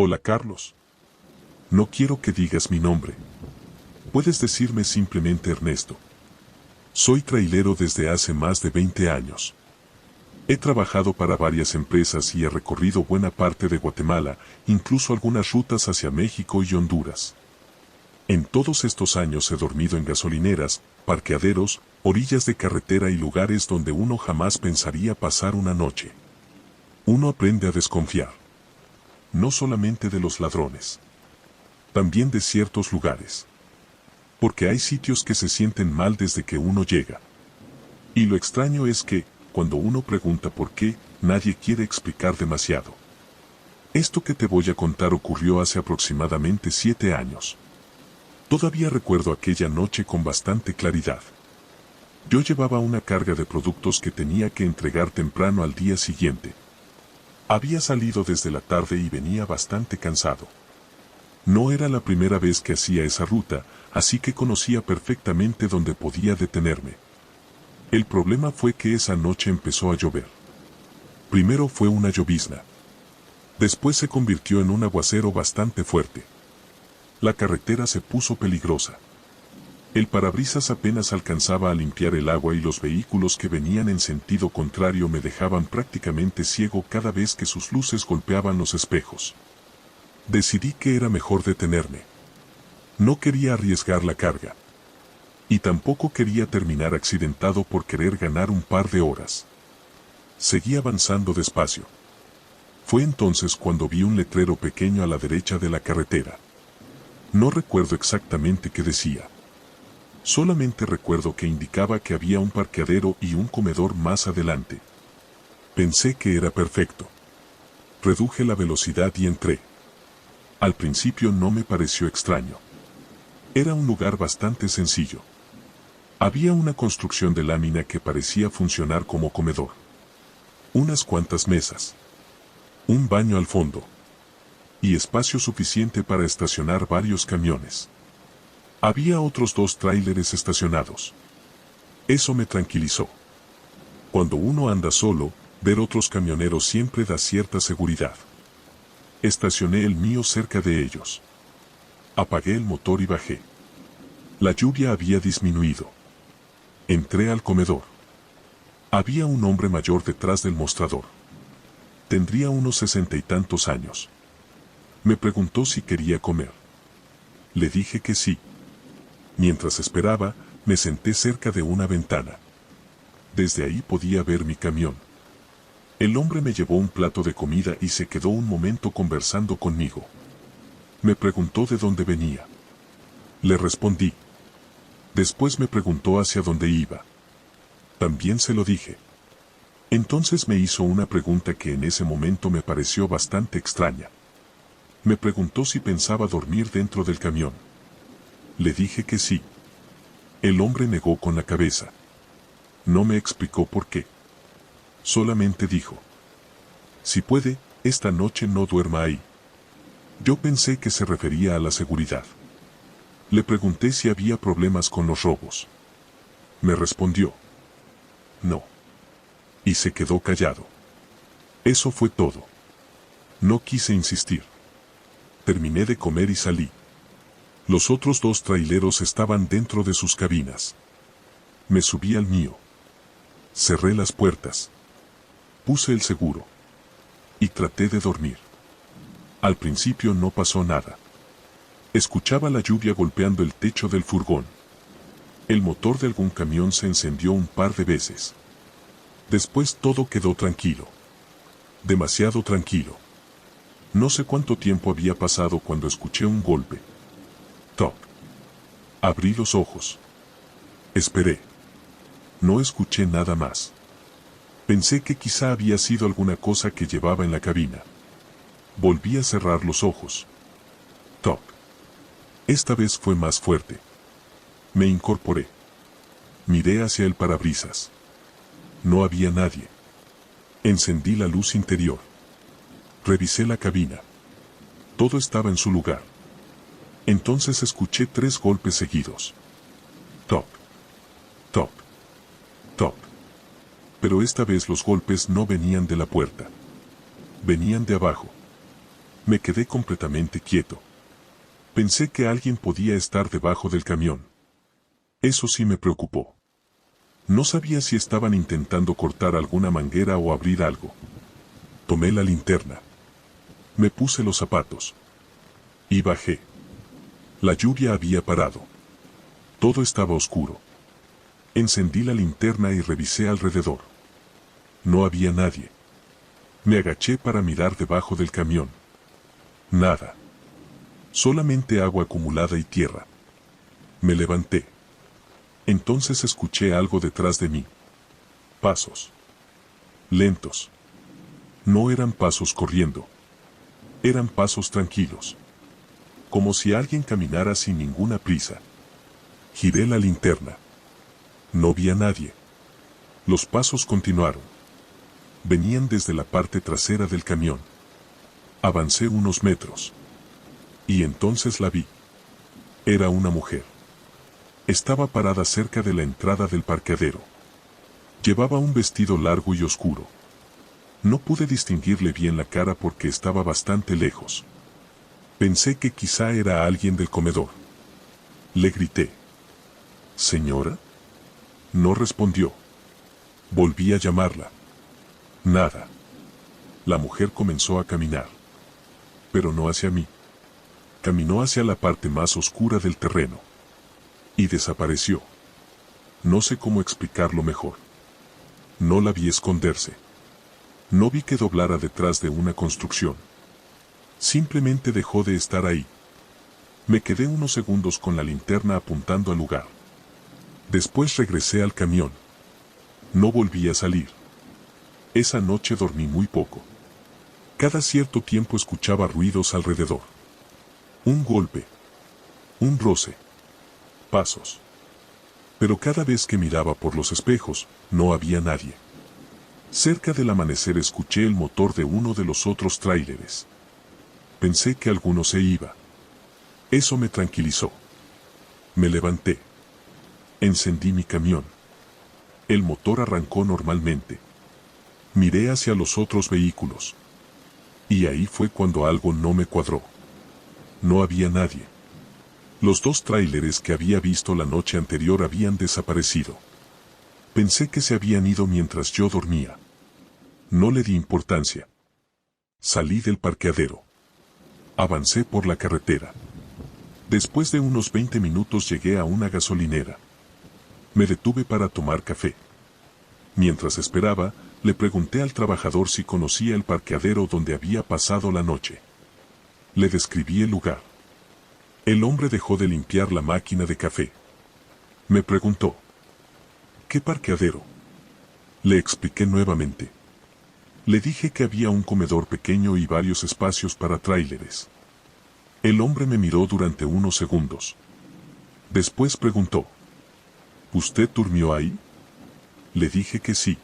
Hola Carlos. No quiero que digas mi nombre. Puedes decirme simplemente Ernesto. Soy trailero desde hace más de 20 años. He trabajado para varias empresas y he recorrido buena parte de Guatemala, incluso algunas rutas hacia México y Honduras. En todos estos años he dormido en gasolineras, parqueaderos, orillas de carretera y lugares donde uno jamás pensaría pasar una noche. Uno aprende a desconfiar. No solamente de los ladrones. También de ciertos lugares. Porque hay sitios que se sienten mal desde que uno llega. Y lo extraño es que, cuando uno pregunta por qué, nadie quiere explicar demasiado. Esto que te voy a contar ocurrió hace aproximadamente 7 años. Todavía recuerdo aquella noche con bastante claridad. Yo llevaba una carga de productos que tenía que entregar temprano al día siguiente. Había salido desde la tarde y venía bastante cansado. No era la primera vez que hacía esa ruta, así que conocía perfectamente dónde podía detenerme. El problema fue que esa noche empezó a llover. Primero fue una llovizna. Después se convirtió en un aguacero bastante fuerte. La carretera se puso peligrosa. El parabrisas apenas alcanzaba a limpiar el agua y los vehículos que venían en sentido contrario me dejaban prácticamente ciego cada vez que sus luces golpeaban los espejos. Decidí que era mejor detenerme. No quería arriesgar la carga. Y tampoco quería terminar accidentado por querer ganar un par de horas. Seguí avanzando despacio. Fue entonces cuando vi un letrero pequeño a la derecha de la carretera. No recuerdo exactamente qué decía. Solamente recuerdo que indicaba que había un parqueadero y un comedor más adelante. Pensé que era perfecto. Reduje la velocidad y entré. Al principio no me pareció extraño. Era un lugar bastante sencillo. Había una construcción de lámina que parecía funcionar como comedor. Unas cuantas mesas. Un baño al fondo. Y espacio suficiente para estacionar varios camiones. Había otros 2 tráileres estacionados. Eso me tranquilizó. Cuando uno anda solo, ver otros camioneros siempre da cierta seguridad. Estacioné el mío cerca de ellos. Apagué el motor y bajé. La lluvia había disminuido. Entré al comedor. Había un hombre mayor detrás del mostrador. Tendría unos 60 y tantos años. Me preguntó si quería comer. Le dije que sí. Mientras esperaba, me senté cerca de una ventana. Desde ahí podía ver mi camión. El hombre me llevó un plato de comida y se quedó un momento conversando conmigo. Me preguntó de dónde venía. Le respondí. Después me preguntó hacia dónde iba. También se lo dije. Entonces me hizo una pregunta que en ese momento me pareció bastante extraña. Me preguntó si pensaba dormir dentro del camión. Le dije que sí. El hombre negó con la cabeza. No me explicó por qué. Solamente dijo: si puede, esta noche no duerma ahí. Yo pensé que se refería a la seguridad. Le pregunté si había problemas con los robos. Me respondió: no. Y se quedó callado. Eso fue todo. No quise insistir. Terminé de comer y salí. Los otros 2 traileros estaban dentro de sus cabinas. Me subí al mío. Cerré las puertas. Puse el seguro. Y traté de dormir. Al principio no pasó nada. Escuchaba la lluvia golpeando el techo del furgón. El motor de algún camión se encendió un par de veces. Después todo quedó tranquilo. Demasiado tranquilo. No sé cuánto tiempo había pasado cuando escuché un golpe. Toc. Abrí los ojos. Esperé. No escuché nada más. Pensé que quizá había sido alguna cosa que llevaba en la cabina. Volví a cerrar los ojos. Toc. Esta vez fue más fuerte. Me incorporé. Miré hacia el parabrisas. No había nadie. Encendí la luz interior. Revisé la cabina. Todo estaba en su lugar. Entonces escuché 3 golpes seguidos. Toc. Toc. Toc. Pero esta vez los golpes no venían de la puerta. Venían de abajo. Me quedé completamente quieto. Pensé que alguien podía estar debajo del camión. Eso sí me preocupó. No sabía si estaban intentando cortar alguna manguera o abrir algo. Tomé la linterna. Me puse los zapatos. Y bajé. La lluvia había parado. Todo estaba oscuro. Encendí la linterna y revisé alrededor. No había nadie. Me agaché para mirar debajo del camión. Nada. Solamente agua acumulada y tierra. Me levanté. Entonces escuché algo detrás de mí. Pasos. Lentos. No eran pasos corriendo. Eran pasos tranquilos. Como si alguien caminara sin ninguna prisa. Giré la linterna. No vi a nadie. Los pasos continuaron. Venían desde la parte trasera del camión. Avancé unos metros. Y entonces la vi. Era una mujer. Estaba parada cerca de la entrada del parqueadero. Llevaba un vestido largo y oscuro. No pude distinguirle bien la cara porque estaba bastante lejos. Pensé que quizá era alguien del comedor. Le grité. ¿Señora? No respondió. Volví a llamarla. Nada. La mujer comenzó a caminar. Pero no hacia mí. Caminó hacia la parte más oscura del terreno. Y desapareció. No sé cómo explicarlo mejor. No la vi esconderse. No vi que doblara detrás de una construcción. Simplemente dejó de estar ahí. Me quedé unos segundos con la linterna apuntando al lugar. Después regresé al camión. No volví a salir. Esa noche dormí muy poco. Cada cierto tiempo escuchaba ruidos alrededor. Un golpe. Un roce. Pasos. Pero cada vez que miraba por los espejos, no había nadie. Cerca del amanecer escuché el motor de uno de los otros tráileres. Pensé que alguno se iba. Eso me tranquilizó. Me levanté. Encendí mi camión. El motor arrancó normalmente. Miré hacia los otros vehículos. Y ahí fue cuando algo no me cuadró. No había nadie. Los dos tráileres que había visto la noche anterior habían desaparecido. Pensé que se habían ido mientras yo dormía. No le di importancia. Salí del parqueadero. Avancé por la carretera. Después de unos 20 minutos llegué a una gasolinera. Me detuve para tomar café. Mientras esperaba, le pregunté al trabajador si conocía el parqueadero donde había pasado la noche. Le describí el lugar. El hombre dejó de limpiar la máquina de café. Me preguntó: ¿qué parqueadero? Le expliqué nuevamente. Le dije que había un comedor pequeño y varios espacios para tráileres. El hombre me miró durante unos segundos. Después preguntó: ¿usted durmió ahí? Le dije que sí.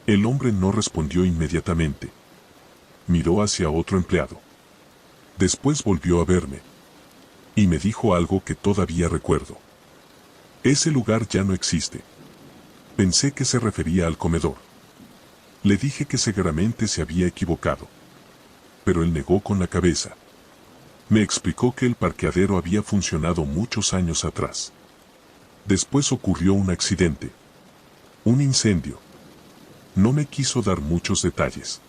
El hombre no respondió inmediatamente. Miró hacia otro empleado. Después volvió a verme. Y me dijo algo que todavía recuerdo. Ese lugar ya no existe. Pensé que se refería al comedor. Le dije que seguramente se había equivocado. Pero él negó con la cabeza. Me explicó que el parqueadero había funcionado muchos años atrás. Después ocurrió un accidente. Un incendio. No me quiso dar muchos detalles.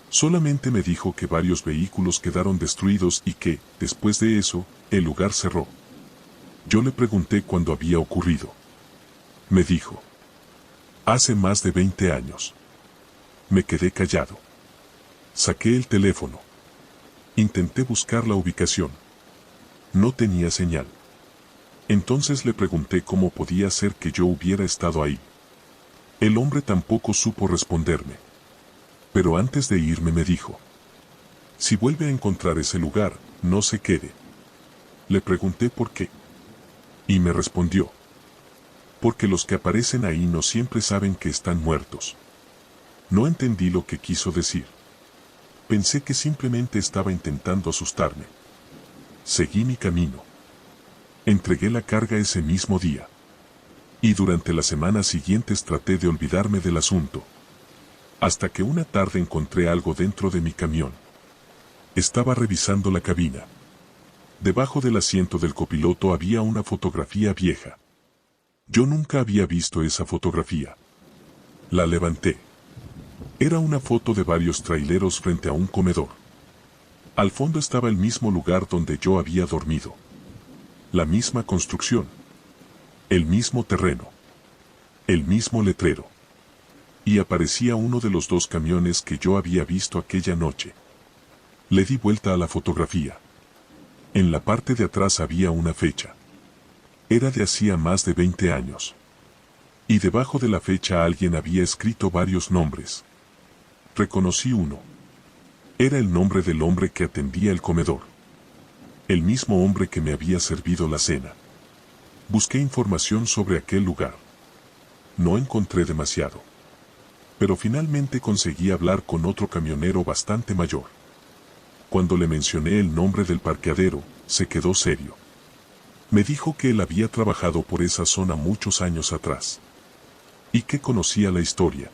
Solamente me dijo que varios vehículos quedaron destruidos y que, después de eso, el lugar cerró. Yo le pregunté cuándo había ocurrido. Me dijo: hace más de 20 años. Me quedé callado. Saqué el teléfono. Intenté buscar la ubicación. No tenía señal. Entonces le pregunté cómo podía ser que yo hubiera estado ahí. El hombre tampoco supo responderme. Pero antes de irme me dijo: si vuelve a encontrar ese lugar, no se quede. Le pregunté por qué. Y me respondió: porque los que aparecen ahí no siempre saben que están muertos. No entendí lo que quiso decir. Pensé que simplemente estaba intentando asustarme. Seguí mi camino. Entregué la carga ese mismo día. Y durante las semanas siguientes traté de olvidarme del asunto. Hasta que una tarde encontré algo dentro de mi camión. Estaba revisando la cabina. Debajo del asiento del copiloto había una fotografía vieja. Yo nunca había visto esa fotografía. La levanté. Era una foto de varios traileros frente a un comedor. Al fondo estaba el mismo lugar donde yo había dormido. La misma construcción. El mismo terreno. El mismo letrero. Y aparecía uno de los dos camiones que yo había visto aquella noche. Le di vuelta a la fotografía. En la parte de atrás había una fecha. Era de hacía más de 20 años. Y debajo de la fecha alguien había escrito varios nombres. Reconocí uno. Era el nombre del hombre que atendía el comedor. El mismo hombre que me había servido la cena. Busqué información sobre aquel lugar. No encontré demasiado. Pero finalmente conseguí hablar con otro camionero bastante mayor. Cuando le mencioné el nombre del parqueadero, se quedó serio. Me dijo que él había trabajado por esa zona muchos años atrás. Y que conocía la historia.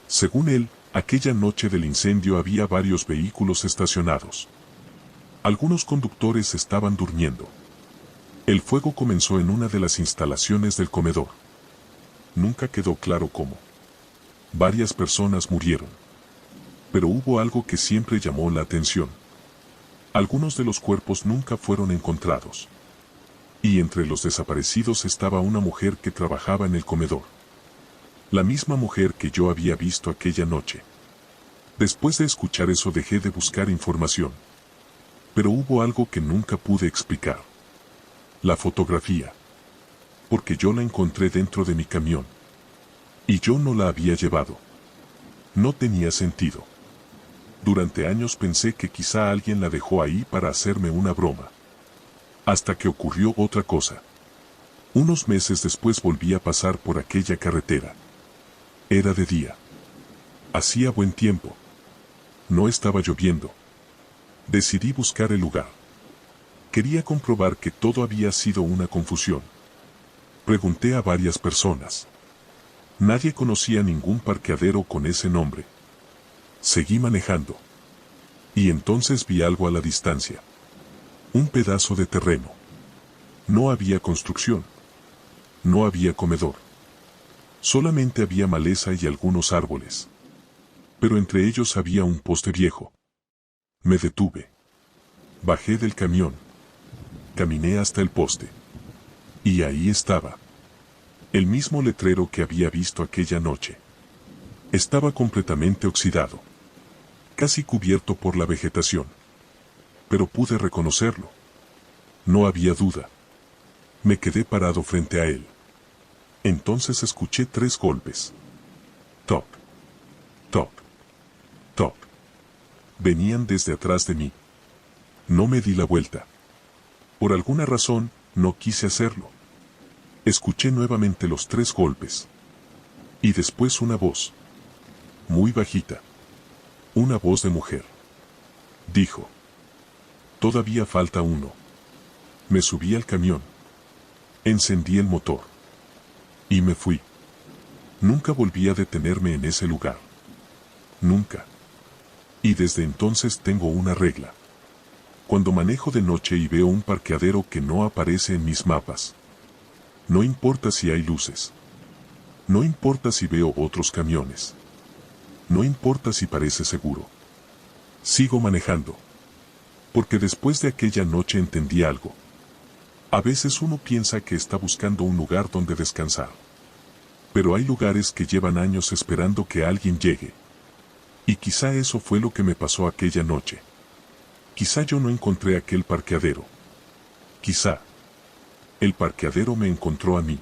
Según él, aquella noche del incendio había varios vehículos estacionados. Algunos conductores estaban durmiendo. El fuego comenzó en una de las instalaciones del comedor. Nunca quedó claro cómo. Varias personas murieron. Pero hubo algo que siempre llamó la atención. Algunos de los cuerpos nunca fueron encontrados. Y entre los desaparecidos estaba una mujer que trabajaba en el comedor. La misma mujer que yo había visto aquella noche. Después de escuchar eso dejé de buscar información. Pero hubo algo que nunca pude explicar. La fotografía. Porque yo la encontré dentro de mi camión. Y yo no la había llevado. No tenía sentido. Durante años pensé que quizá alguien la dejó ahí para hacerme una broma. Hasta que ocurrió otra cosa. Unos meses después volví a pasar por aquella carretera. Era de día. Hacía buen tiempo. No estaba lloviendo. Decidí buscar el lugar. Quería comprobar que todo había sido una confusión. Pregunté a varias personas. Nadie conocía ningún parqueadero con ese nombre. Seguí manejando. Y entonces vi algo a la distancia. Un pedazo de terreno. No había construcción. No había comedor. Solamente había maleza y algunos árboles. Pero entre ellos había un poste viejo. Me detuve. Bajé del camión. Caminé hasta el poste. Y ahí estaba. El mismo letrero que había visto aquella noche. Estaba completamente oxidado. Casi cubierto por la vegetación. Pero pude reconocerlo. No había duda. Me quedé parado frente a él. Entonces escuché 3 golpes. Toc. Toc. Toc. Venían desde atrás de mí. No me di la vuelta. Por alguna razón, no quise hacerlo. Escuché nuevamente los 3 golpes. Y después una voz. Muy bajita. Una voz de mujer. Dijo. Todavía falta uno. Me subí al camión. Encendí el motor. Y me fui. Nunca volví a detenerme en ese lugar. Nunca. Y desde entonces tengo una regla. Cuando manejo de noche y veo un parqueadero que no aparece en mis mapas. No importa si hay luces. No importa si veo otros camiones. No importa si parece seguro. Sigo manejando. Porque después de aquella noche entendí algo. A veces uno piensa que está buscando un lugar donde descansar. Pero hay lugares que llevan años esperando que alguien llegue. Y quizá eso fue lo que me pasó aquella noche. Quizá yo no encontré aquel parqueadero. Quizá el parqueadero me encontró a mí.